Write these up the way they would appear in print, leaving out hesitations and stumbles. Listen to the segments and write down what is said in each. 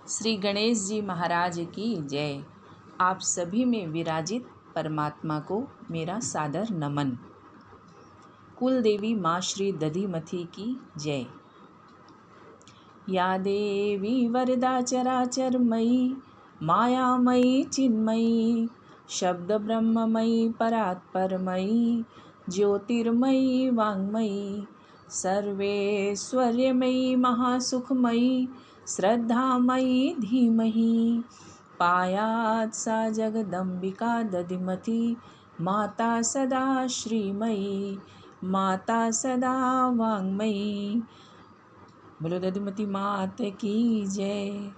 श्री गणेश जी महाराज की जय। आप सभी में विराजित परमात्मा को मेरा सादर नमन। कुल देवी माँ श्री दधिमथी की जय। या देवी वरदा चराचरमयी मायामयी चिन्मयी शब्द ब्रह्ममयी परात्परमयी ज्योतिर्मयी वाङ्मयी सर्वैश्वर्यमयी महासुखमयी श्रद्धामयी धीमहि पायात् सा जगदम्बिका दधिमती माता सदा श्रीमयी माता सदा वाङ्मयी। बोलो दधिमती मात की जय।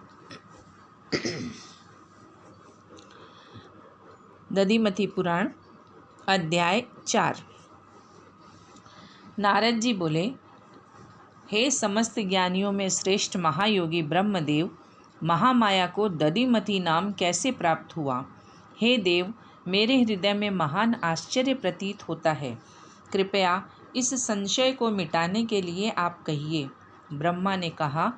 दधिमथी पुराण अध्याय 4। नारद जी बोले, हे समस्त ज्ञानियों में श्रेष्ठ महायोगी ब्रह्मदेव, महामाया को दधिमथी नाम कैसे प्राप्त हुआ? हे देव, मेरे हृदय में महान आश्चर्य प्रतीत होता है। कृपया इस संशय को मिटाने के लिए आप कहिए। ब्रह्मा ने कहा,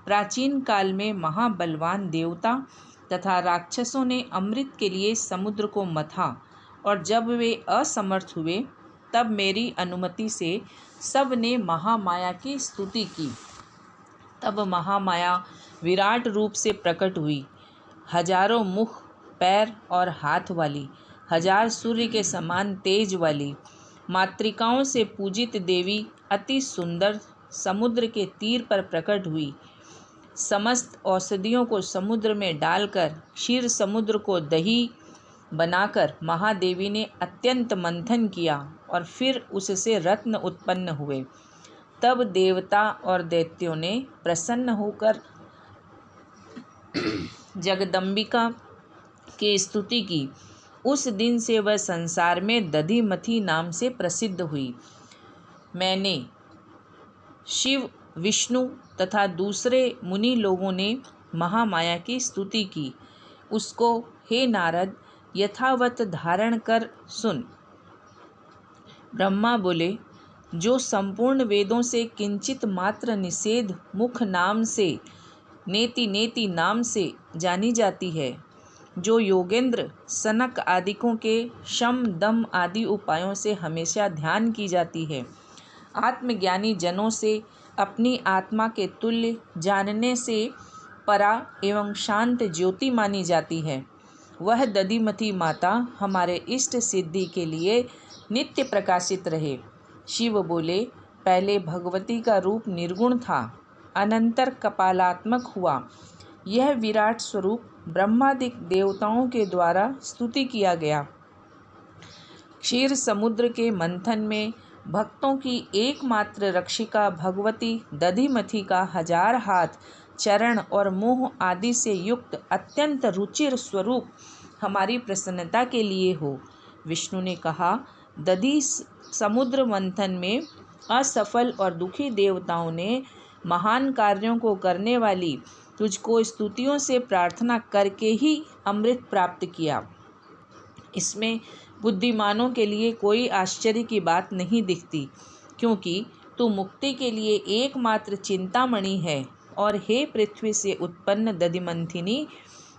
प्राचीन काल में महाबलवान देवता तथा राक्षसों ने अमृत के लिए समुद्र को मथा और जब वे असमर्थ हुए तब मेरी अनुमति से सब ने महामाया की स्तुति की। तब महामाया विराट रूप से प्रकट हुई, हजारों मुख, पैर और हाथ वाली, 1000 सूर्य के समान तेज वाली, मातृकाओं से पूजित देवी अति सुंदर समुद्र के तीर पर प्रकट हुई। समस्त औषधियों को समुद्र में डालकर क्षीर समुद्र को दही बनाकर महादेवी ने अत्यंत मंथन किया और फिर उससे रत्न उत्पन्न हुए। तब देवता और दैत्यों ने प्रसन्न होकर जगदम्बिका की स्तुति की। उस दिन से वह संसार में दधिमथी नाम से प्रसिद्ध हुई। मैंने, शिव, विष्णु तथा दूसरे मुनि लोगों ने महामाया की स्तुति की। उसको हे नारद यथावत धारण कर सुन। ब्रह्मा बोले, जो संपूर्ण वेदों से किंचित मात्र निषेध मुख नाम से नेति नेति नाम से जानी जाती है, जो योगेंद्र सनक आदिकों के शम दम आदि उपायों से हमेशा ध्यान की जाती है, आत्मज्ञानी जनों से अपनी आत्मा के तुल्य जानने से परा एवं शांत ज्योति मानी जाती है, वह दधिमथी माता हमारे इष्ट सिद्धि के लिए नित्य प्रकाशित रहे। शिव बोले, पहले भगवती का रूप निर्गुण था, अनंतर कपालात्मक हुआ। यह विराट स्वरूप ब्रह्मादि देवताओं के द्वारा स्तुति किया गया। क्षीर समुद्र के मंथन में भक्तों की एकमात्र रक्षिका भगवती दधिमथी का 1000 हाथ, चरण और मुंह आदि से युक्त अत्यंत रुचिर स्वरूप हमारी प्रसन्नता के लिए हो। विष्णु ने कहा, दधि समुद्र मंथन में असफल और दुखी देवताओं ने महान कार्यों को करने वाली तुझको स्तुतियों से प्रार्थना करके ही अमृत प्राप्त किया। इसमें बुद्धिमानों के लिए कोई आश्चर्य की बात नहीं दिखती, क्योंकि तू मुक्ति के लिए एकमात्र चिंतामणि है। और हे पृथ्वी से उत्पन्न दधिमंथिनी,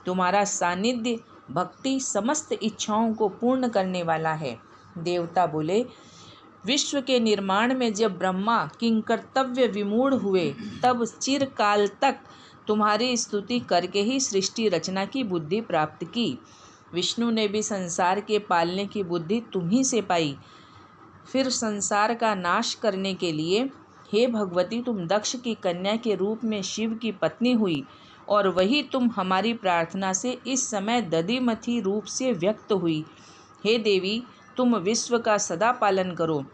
तुम्हारा सानिध्य भक्ति समस्त इच्छाओं को पूर्ण करने वाला है। देवता बोले, विश्व के निर्माण में जब ब्रह्मा किंकर्तव्य विमूढ़ हुए तब चिरकाल तक तुम्हारी स्तुति करके ही सृष्टि रचना की बुद्धि प्राप्त की। विष्णु ने भी संसार के पालने की बुद्धि तुम्ही से पाई। फिर संसार का नाश करने के लिए हे भगवती तुम दक्ष की कन्या के रूप में शिव की पत्नी हुई, और वही तुम हमारी प्रार्थना से इस समय दधिमथी रूप से व्यक्त हुई। हे देवी, तुम विश्व का सदा पालन करो।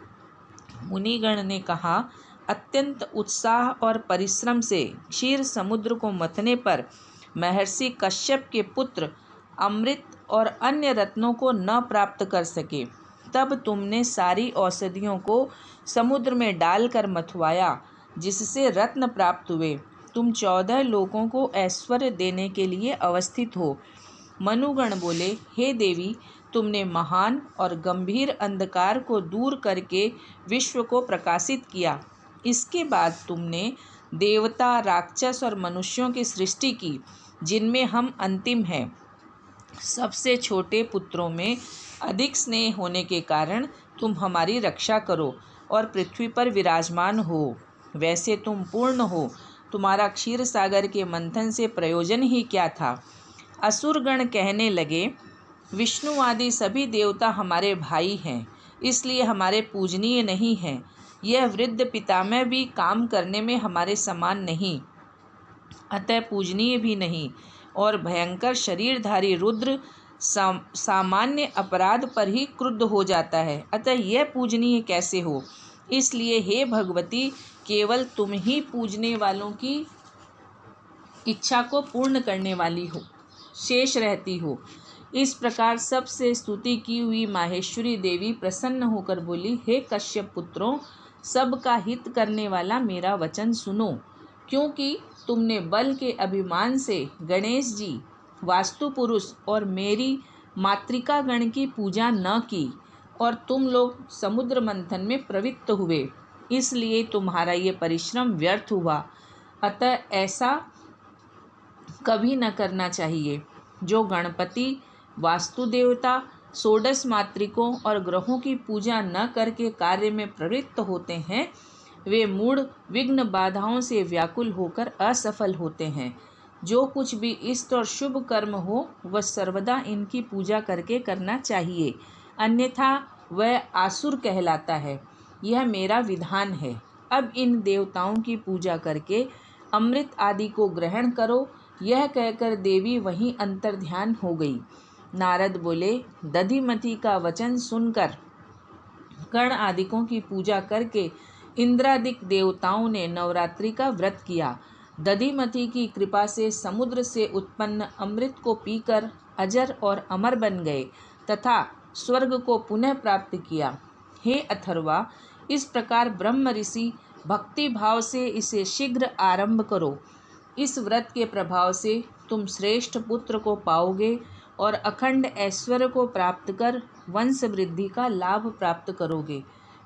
मुनिगण ने कहा, अत्यंत उत्साह और परिश्रम से क्षीर समुद्र को मथने पर महर्षि कश्यप के पुत्र अमृत और अन्य रत्नों को न प्राप्त कर सके। तब तुमने सारी औषधियों को समुद्र में डालकर मथवाया, जिससे रत्न प्राप्त हुए। तुम 14 लोगों को ऐश्वर्य देने के लिए अवस्थित हो। मनुगण बोले, हे देवी, तुमने महान और गंभीर अंधकार को दूर करके विश्व को प्रकाशित किया। इसके बाद तुमने देवता, राक्षस और मनुष्यों की सृष्टि की, जिनमें हम अंतिम हैं। सबसे छोटे पुत्रों में अधिक स्नेह होने के कारण तुम हमारी रक्षा करो और पृथ्वी पर विराजमान हो। वैसे तुम पूर्ण हो, तुम्हारा क्षीर सागर के मंथन से प्रयोजन ही क्या था। असुरगण कहने लगे, विष्णु आदि सभी देवता हमारे भाई हैं, इसलिए हमारे पूजनीय नहीं हैं। यह वृद्ध पितामह भी काम करने में हमारे समान नहीं, अतः पूजनीय भी नहीं। और भयंकर शरीरधारी रुद्र सामान्य अपराध पर ही क्रुद्ध हो जाता है, अतः यह पूजनीय कैसे हो। इसलिए हे भगवती, केवल तुम ही पूजने वालों की इच्छा को पूर्ण करने वाली हो, शेष रहती हो। इस प्रकार सबसे स्तुति की हुई माहेश्वरी देवी प्रसन्न होकर बोली, हे कश्यप पुत्रों, सबका हित करने वाला मेरा वचन सुनो। क्योंकि तुमने बल के अभिमान से गणेश जी, वास्तु पुरुष और मेरी मातृका गण की पूजा न की और तुम लोग समुद्र मंथन में प्रवृत्त हुए, इसलिए तुम्हारा ये परिश्रम व्यर्थ हुआ। अतः ऐसा कभी न करना चाहिए। जो गणपति, वास्तु देवता, षोडश मातृकों और ग्रहों की पूजा न करके कार्य में प्रवृत्त होते हैं, वे मूढ़ विघ्न बाधाओं से व्याकुल होकर असफल होते हैं। जो कुछ भी इष्ट और शुभ कर्म हो, वह सर्वदा इनकी पूजा करके करना चाहिए, अन्यथा वह आसुर कहलाता है। यह मेरा विधान है। अब इन देवताओं की पूजा करके अमृत आदि को ग्रहण करो। यह कहकर देवी वहीं अंतर्ध्यान हो गई। नारद बोले, दधिमति का वचन सुनकर गण आदिकों की पूजा करके इंद्रादिक देवताओं ने नवरात्रि का व्रत किया। दधिमति की कृपा से समुद्र से उत्पन्न अमृत को पीकर अजर और अमर बन गए तथा स्वर्ग को पुनः प्राप्त किया। हे अथर्वा, इस प्रकार ब्रह्म ऋषि भक्ति भाव से इसे शीघ्र आरंभ करो। इस व्रत के प्रभाव से तुम श्रेष्ठ पुत्र को पाओगे और अखंड ऐश्वर्य को प्राप्त कर वंश वृद्धि का लाभ प्राप्त करोगे।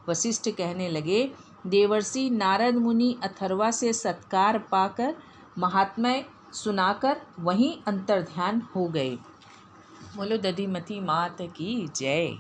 वशिष्ठ कहने लगे, देवर्षि नारद मुनि अथर्वा से सत्कार पाकर महात्म्य सुनाकर वहीं अंतर्ध्यान हो गए। बोलो दधिमति मात की जय।